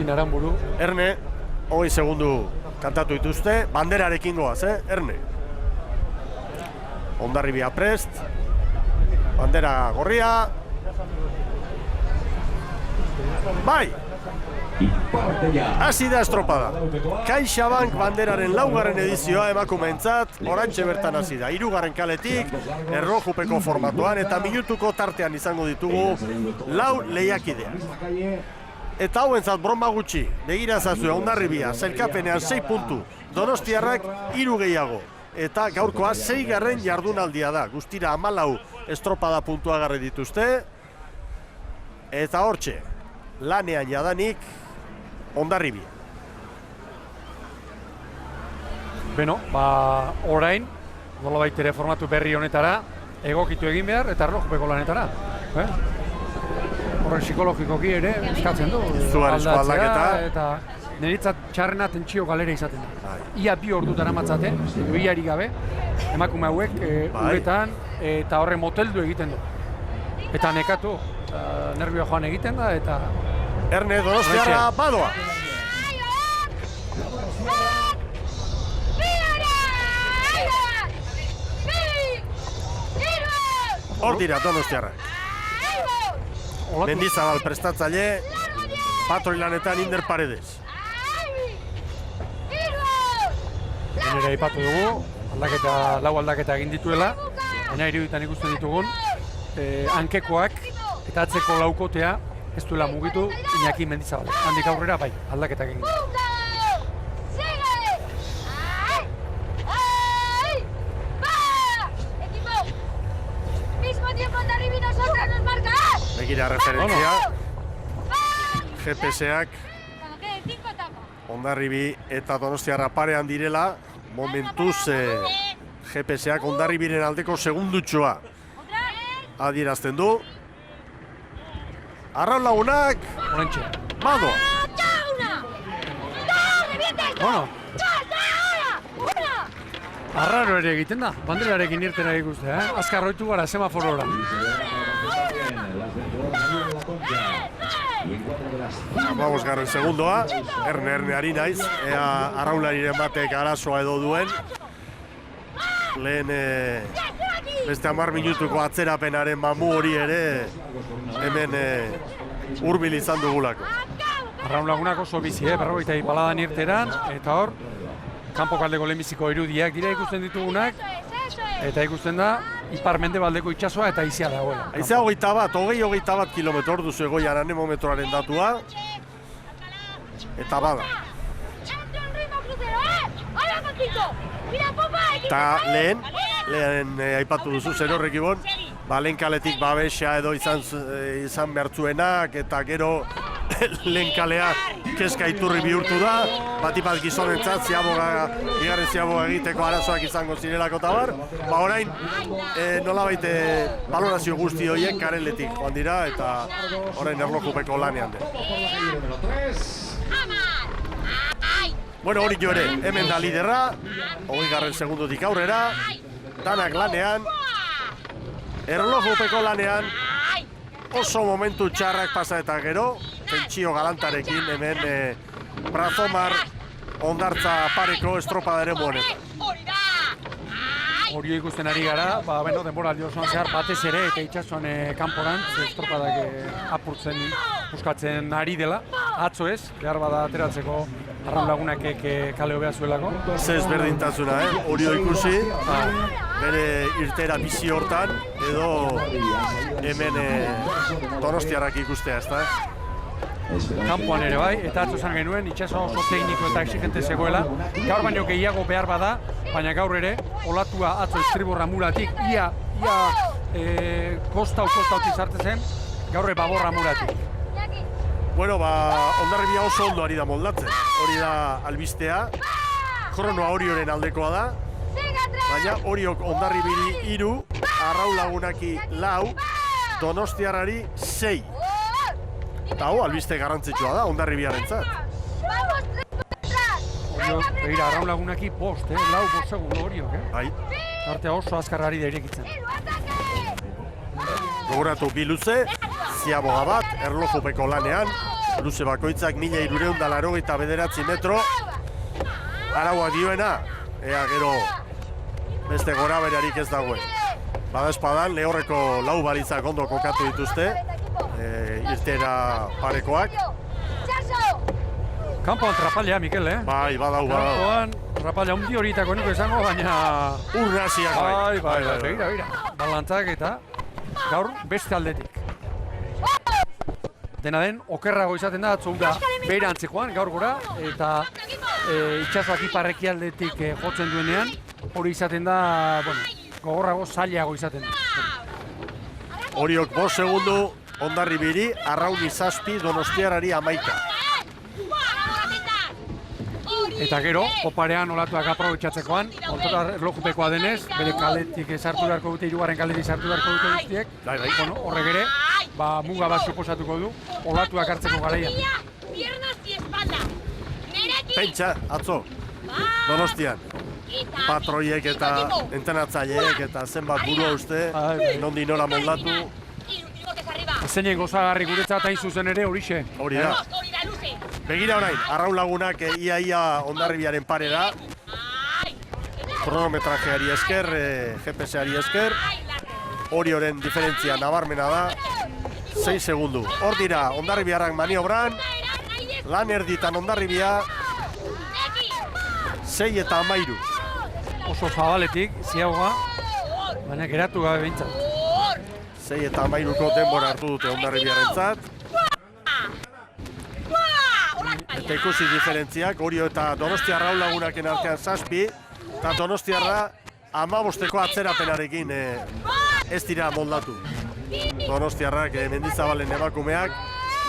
Agustin Aranburu. Erne, 20 segundu kantatu dituzte, banderarekin goaz, Erne. Hondarribia prest, bandera gorria. Bai! Hasi da estropada. CaixaBank banderaren laugarren edizioa emakumeentzat, oraintxe bertan hasi da. 3. kaletik, erlojupeko formatuan eta minutuko tartean izango ditugu 4 lehiakideak. Eta hauentzat broma gutxi, begira ezazue Hondarribia, sailkapenean 6 puntu, Donostiarrak 3 gehiago. Eta gaurkoa 6. jardunaldia da, guztira 14 estropada puntuagarri dituzte. Eta hortxe, lanean jadanik Hondarribia. Beno, orain, nolabait ere formatu berri honetara, egokitu egin behar eta erlojupeko lanetara. Horren psikologikoki ere eskatzen du. Izugarrizko aldaketa. Eta niritzat txarrena tentsio galera izaten da. Ia 2 ordu daramatzate, iari gabe, emakume hauek uretan eta horre moteldu egiten du. Eta nekatu, nervioa joan egiten da eta... Erne Donostiarra badoa. Hor dira Donostiarrak. Mendizabal prestatzaile, patroilanetan Inder Paredes. Nire aipatu dugu, lau aldaketa egin dituela, baina iruditan ikusten ditugun, hankekoak eta atzeko laukotea ez duela mugitu Iñaki Mendizabal. Handik aurrera bai, aldaketak egin. Begira referentzia, GPS-ak Hondarribi eta Donostiarra parean direla, momentuz GPS-ak Hondarribiren aldeko segundutxoa adierazten du. Arraun lagunak, badoa. Bueno, arraro ere egiten da, banderarekin irtera ikuste, azkar roitu gara semaforora. Vamos garren segundoa, erne ari naiz, ea arraunlariren batek arazoa edo duen. Lehen beste 10 minutuko atzerapenaren mamu hori ere hemen hurbil izan dugulako. Arraun lagunak oso bizi, 40 baladan irteran, eta hor, kanpokaldeko lehenbiziko irudiak dira ikusten ditugunak, eta ikusten da, ipar-mendebaldeko itsasoa eta haizea dagoela. Haizea 21 kilometro ordu zegoian anemometroaren datua, eta bada. Eta lehen aipatu duzu zer horrek ibon, lehen kaletik babesa edo izan behartzuenak, eta gero lehen kalea keska iturri bihurtu da, batipat gizonentzat bigarren ziaboga egiteko arazoak izango zirelako eta bar, orain nolabait balorazio guzti horiek kareletik joan dira eta orain erlojupeko lanean den. Bueno, hori jo ere, hemen da liderra, 20. segundutik aurrera, danak lanean, erlojupeko lanean, oso momentu txarrak pasa eta gero, tentsio galantarekin hemen Brazomar hondartza pareko estropadaren honetan. Hori ikusten ari gara, denboraldi osoan zehar batez ere eta itsasoan kanporantz estropadak apurtzen buskatzen ari dela. Atzo ez, behar bada ateratzeko arraun lagunak kale hobea zuelako. Zez berdintasuna, hori ikusi, bere irtera bizi hortan, edo hemen Donostiarrak ikustea, ezta? Kanpoan ere bai, eta atzo esan genuen, itsasoa oso tekniko eta exigente zegoela. Gaur baino gehiago behar bada, baina gaur ere, olatua atzo estriborra muratik, ia kostautik sartzen zen, gaur baborra muratik. Bueno, Hondarribia oso ondo ari da moldatzen, hori da albistea, kronoa Orioren aldekoa da, baina Oriok Hondarribiri 3, arraun lagunaki 4, Donostiarrari 6. Eta albiste garrantzitsua da Hondarribiarentzat. Begira, arraun lagunaki 5, 4 segundo Oriok, Bai. Artea oso azkarrari da irekitzen. Gogoratu bi luze, ziaboga bat, erlojupeko lanean, luze bakoitzak 1389 metro. Araua dioena, ea gero beste gora berarik ez dagoen. Bada espadan, lehorreko lau balitzak ondo kokatu dituzte, irtera parekoak. Kampoan trapalea, Mikel, Bai, badau. Kampoan trapalea hundi horietako niko esango, baina... Urnasiak bai. Begira. Balantzak eta gaur beste aldetik. Dena den, okerrago izaten da, atzouda bere antzekoan, gaur gora, eta itxasoak iparreki aldetik jotzen duenean, hori izaten da, gogorrago, zailago izaten da. Horiok 5 segundu, Hondarribiri, Arrauni 7, Donostiarrari 11. Eta gero, oparean olatuak aprobetxatzekoan, erlojupekoa denez, bere kaletik sartu beharko dute, hirugarren kaletik sartu beharko dute guztiek. Bai. Horrek ere, muga bat suposatuko du, olatuak hartzeko garaian. Pentsa, atzo, Donostian, patroiek eta entrenatzaileek eta zenbat burua uste, nondi nola moldatu. Zeinen gozagarri guretzat hain zuzen ere horixe. Hori da. Begira orain, Arraun Lagunak ia Hondarribiaren parera. Kronometrajeari esker, GPS-ari esker. Horioren diferentzia nabarmena da. 6 segundu. Hor dira, Hondarribiarrak maniobran. Lan erditan Hondarribia. 6 eta 13. Oso zabaletik, ziagoa, baina geratu gabe behintzat. 6 eta 13ko denbora hartu dute Hondarribiarrentzat. Eta ikusi diferentziak, Orio eta Donostia Arraun Lagunaken artean 7, eta Donostiarra 15ko atzerapenarekin ez dira moldatu. Donostiarrak Mendizabalen emakumeak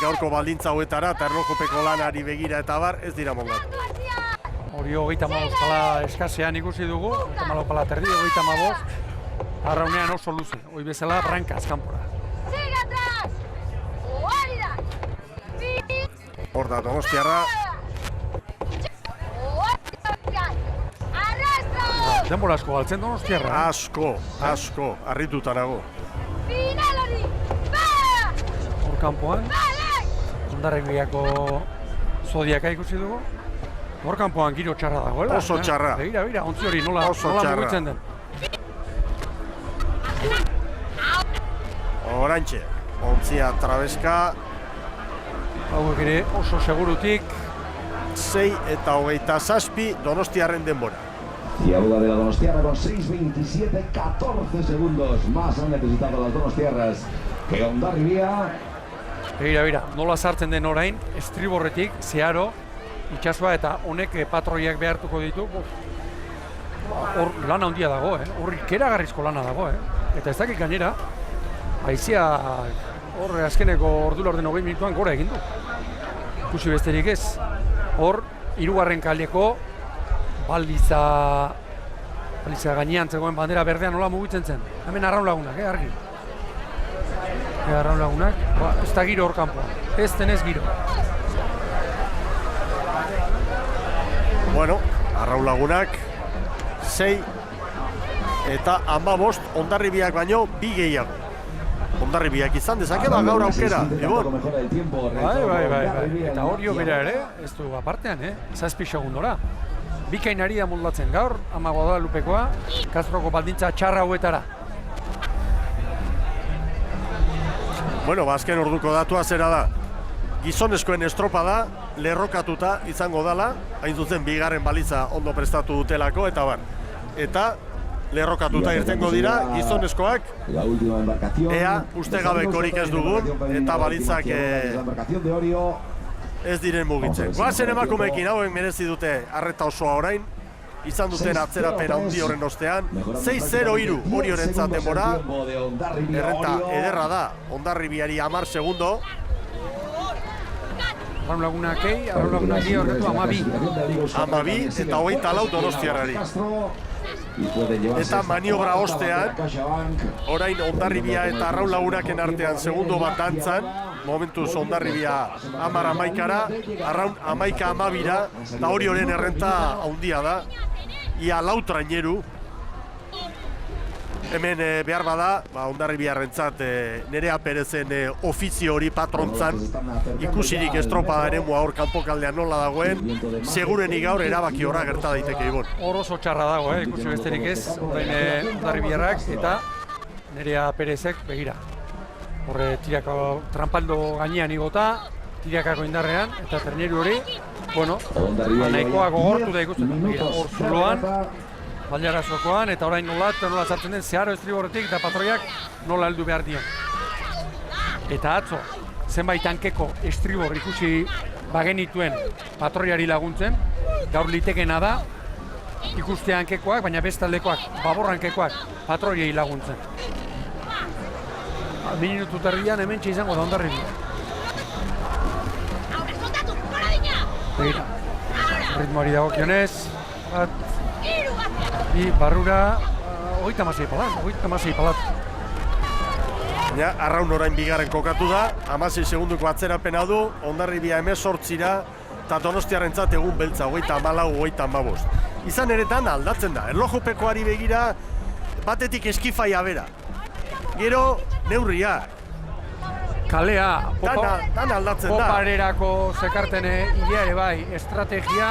gaurko baldintza hauetara eta erlojupeko lanari begira eta bar ez dira moldatu. Orio 35 pala eskasean ikusi dugu, 34 pala terdi, 35. Arraunean oso luze, hoi bezala brankaz kanpora. Hor da, Donostiarra. Denbora asko galtzen Donostiarra. Asko, harrituta nago. Hor kanpoan, Hondarribiako zodiaka ikusi dugu. Hor kanpoan giro txarra dagoela. Oso txarra. Begira, ontzi hori nola mugitzen den. Orantxe, ontzia trabeska. Hauek ere oso segurutik. 6 eta 27 Donostiarren denbora. Y Abuga de la Donostiarra con 6.27, 14 segundos más han necesitado las Donostiarras que Hondarribia. Begira, nola sartzen den orain, estriborretik, zeharo, itxasoa eta honek patroiak behartuko ditu. Hor lana handia dago, hor ikeragarrizko lana dago, eta ez dakik gainera, haizia hor azkeneko ordu laurden 20 minutuan gora egin du. Ikusi besterik ez, hor, 3. kaleko baliza gainean zegoen bandera berdean nola mugitzen zen. Hemen Arraun Lagunak, argi. Arraun Lagunak, ez da giro hor kanpoan, ez denez giro. Bueno, Arraun Lagunak 6 eta 15 Hondarribiak baino 2 gehiago. Hondarribiak izan dezake gaur aukera, Ibon. Bai. Eta Orio bera ere, ez du apartean, 7 segundora. Bikainari da moldatzen gaur, Ama Guadalupekoa, Kastroko baldintza txarra hauetara. Bueno, azken orduko datua zera da. Gizonezkoen estropada lerrokatuta izango dela, hain zuzen 2. baliza ondo prestatu dutelako, eta bar. Eta lerrokatuta irtengo dira gizonezkoak, ea ustegabekorik ez dugun, eta balitzak ez diren mugitzen. Goazen emakumeekin hauen merezi dute arreta osoa orain, izan duten atzerapen handi horren ostean, 6-0-3 Oriorentzat denbora, errenta ederra da, Hondarribiari 10 segundo. Arraun Lagunakei horretu 12 eta 24 Donostiarrari. Eta maniobra ostean, orain Hondarribia eta Arraun Lagunaken artean segundo bat dantzan, momentuz Hondarribia 10-11-ara, Arraun 11-12-ra, eta Orioren errenta handia da, ia 4 traineru. Hemen behar bada, Hondarribiarrentzat Nerea Perezen ofizio hori patrontzan ikusirik estropada eremua hor kanpokaldean nola dagoen, segurenik gaur erabaki horra gerta daiteke Ibon. Hor oso txarra dago, ikusi besterik ez, orain Hondarribiarrak eta Nerea Perezek begira. Horre tirako trampaldo gainean igota, tirakako indarrean, eta terneru hori, bueno, nahikoa gogortu da ikusten. Hor zuloan, Baldarazokoan, eta orain nola sartzen den zeharo estriborretik eta patroiak nola heldu behar dion. Eta atzo, zenbait hankeko estribor ikusi bagenituen patroiari laguntzen, gaur litekena da, ikustea hankekoak, baina bestaldekoak, babor hankekoak, patroiei laguntzen. Minutu terdian hemen izango da Hondarribia. Begira, ritmoari dagokionez, bat, bi, barrura, 36 palat. Ja, Arraun orain bigarren kokatu da, 16 segunduko atzerapena du, Hondarribia 18ra, eta Donostiarrentzat egun beltza, 34, 35. Izan eretan aldatzen da, erlojupekoari begira, batetik eskifaia bera. Gero, neurriak. Kalea, Dan aldatzen da. poparerako zekartene hilea ere bai, estrategia,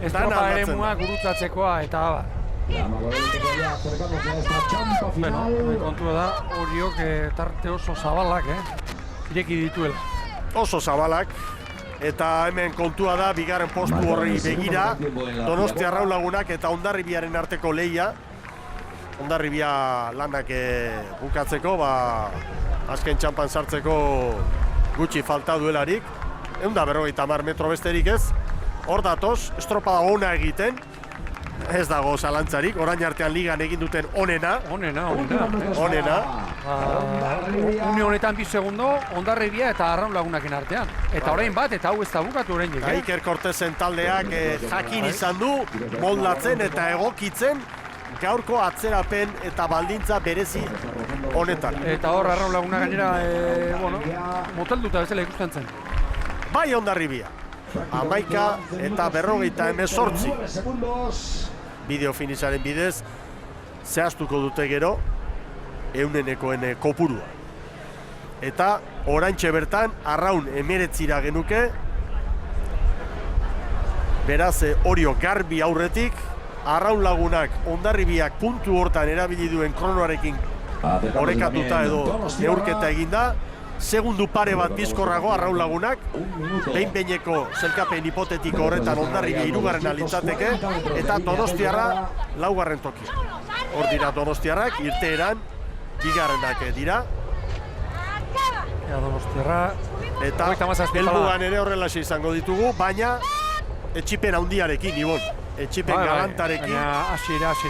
estropa eremua gurutzatzekoa eta abar. Bueno, kontua da, horiok tarte oso zabalak, ireki dituela. Oso zabalak, eta hemen kontua da, bigarren postu horri begira, Donostia Arraun Lagunak eta Hondarribiaren arteko lehia. Hondarribia lanak bukatzeko, azken txampan sartzeko gutxi falta duelarik. 150 metro besterik ez. Hor datoz, estropada ona egiten. Ez dago zalantzarik, orain artean ligan egin duten onena. Onena. Une honetan 2 segundo, Hondarribia eta Arraun Lagunaken artean. Eta orain bat, eta hau ez da bukatu oraindik. Iker Cortezen taldeak jakin izan du, moldatzen eta egokitzen gaurko atzerapen eta baldintza berezi honetan. Eta hor Arraun Laguna gainera, motelduta bezala ikusten zen. Bai Hondarribia, 11 eta 58. Bideo finisharen bidez, zehaztuko dute gero, eunenekoen kopurua. Eta oraintxe bertan, Arraun 19ra genuke, beraz Orio garbi aurretik, Arraun Lagunak Hondarribiak puntu hortan erabili duen kronoarekin orekatuta edo neurketa eginda. Segundu pare bat bizkorrago Arraun Lagunak, behin-behineko zelkapen hipotetiko horretan Hondarribia 3. litzateke, eta Donostiarra 4. toki. Hor dira Donostiarrak, irteeran, 2. dira. Donostiarra, eta helmugan ere horrelaxe izango ditugu, baina etxipen handiarekin, Ibon. Etxipen galantarekin,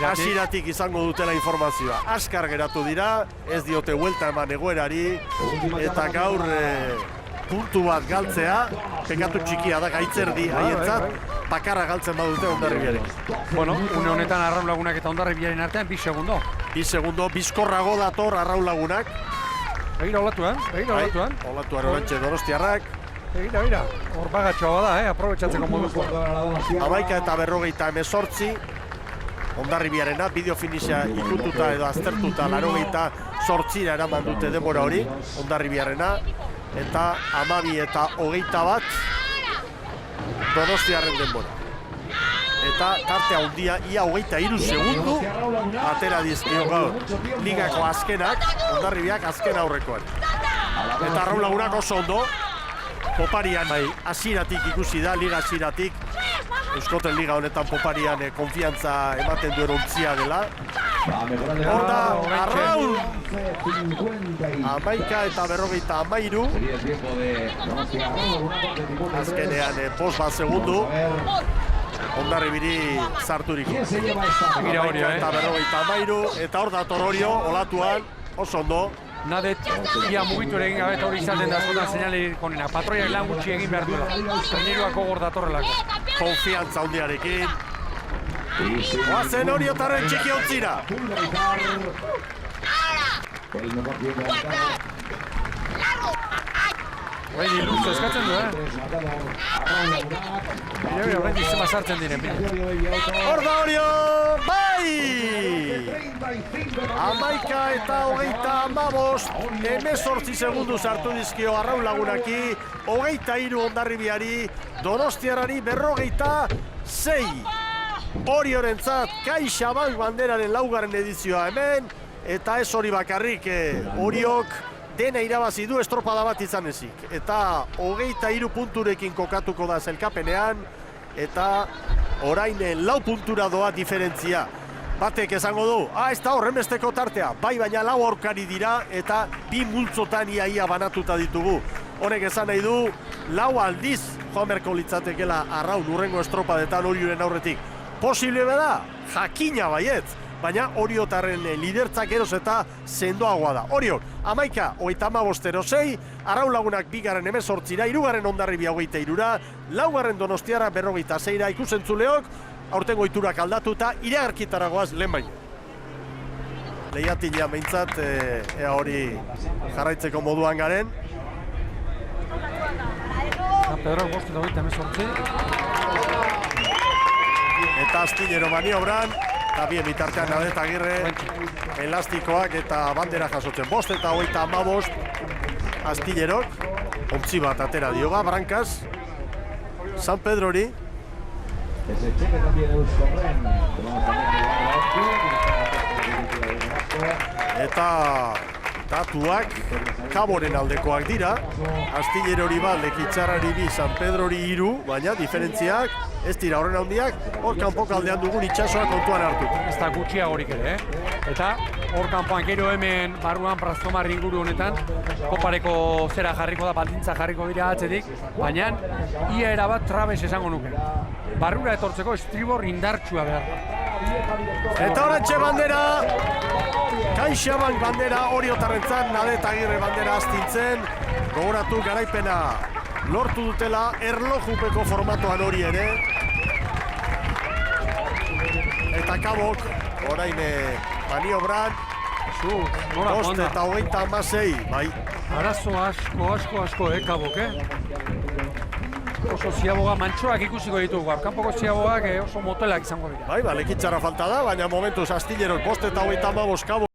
hasieratik izango dutela informazioa. Askar geratu dira, ez diote huelta eman egoerari, eta gaur puntu bat galtzea, pekatu txikia da gaitzerdi haientzat, bakarra galtzen badute Hondarribiarekin. Bueno, une honetan Arraun Lagunak eta Hondarribiaren artean 2 segundo. 2 segundo, bizkorrago dator Arraun Lagunak. Begira olatuan. Olatuan orantxe Donostiarrak. Begira, hor bagatxoa da, aprobetxatzeko moduko. 11 eta 58. Hondarribiarena, bideo finisha ikututa edo aztertuta 88 eraman dute denbora hori, Hondarribiarena, eta 12 eta 21 Donostiarren denbora. Eta tarte handia, ia 23 segundu, atera dizkio gaur. Ligako azkenak, Hondarribiak azken aurrekoan. Eta Arraun Lagunak oso ondo, poparian hasieratik ikusi da, liga hasieratik. Euskoten liga honetan poparian konfiantza ematen duen ontzia dela. Hor da, Arraun! 11 eta 53. Azkenean 5 segundu. Hondarribiri sarturiko. Begira Orio, Eta 53, eta hor dator Orio, olatuan, oso ondo. Nadet, ia mugitu ere egin gabe eta hori izaten da askotan seinalerik onena. Patroiak lan gutxi egin behar duela. Traineruako gor datorrelako. Konfiantza handiarekin. Oazen Oriotarren txiki ontzira. Orain iluz eskatzen du, Bira, orain izema sartzen diren, Hor da Orio, bai! 11:25, 18 segundu sartu dizkio Arraun Lagunaki, 23 Hondarribiari, Donostiarrari 46. Oriorentzat CaixaBank banderaren laugarren edizioa hemen, eta ez hori bakarrik, Oriok dena irabazi du estropada bat izan ezik. Eta 23 punturekin kokatuko da zelkapenean, eta orain 4 puntura doa diferentzia. Batek esango du, ez da horrenbesteko tartea, bai baina 4 aurkari dira eta 2 multzotan iaia banatuta ditugu. Honek esan nahi du, 4 aldiz joan berko litzatekela Arraun urrengo estropadetan Orioren aurretik. Posible beda, jakina baietz, baina Oriotarren lidertzak eroz eta sendoagoa da. Oriok, 11:35, Arraun Lagunak 2. 18, 3. Hondarribia 23, 4. Donostiarra 46, ikusentzuleok, aurtengo iturak aldatuta, iragarkitaragoaz lehen baino. Lehiatilean behintzat, ea hori jarraitzeko moduan garen. San Pedro 5:18. Eta Astillero maniobran, eta bien bitartean Nadet Agirre elastikoak eta bandera jasotzen. 5:35 Astillerok, ontzi bat atera dioga, Brancas, San Pedrori. Ese cheque también Euskotren. Eta datuak Kaboren aldekoak dira. Astillerori bat, Lekitzarrari 2, San Pedrori 3, baina diferentziak ez dira horren handiak, hor kanpoko aldean dugun itxasoa kontuan hartu. Ez da gutxiagorik ere, Eta hor kanpoan gero hemen barruan Prastomar inguru honetan kopareko zera jarriko da, baldintza jarriko dira atzetik, baina ia erabat trabes esango nuke. Barrura etortzeko estribor indartsua behar. Eta orantxe bandera, CaixaBank bandera, Oriotarrentzat, Nadet Agirre bandera astintzen, gogoratu garaipena lortu dutela erlojupeko formatoan hori ere. Eta Kabok, orain maniobran, 5:26, bai. Arazo asko, Kabok, Oso ziaboga mantxoak ikusiko ditugu, kanpoko ziaboak oso motelak izango dira. Bai, Lekitzarra falta da, baina momentuz Astillerok 5:35 Kabok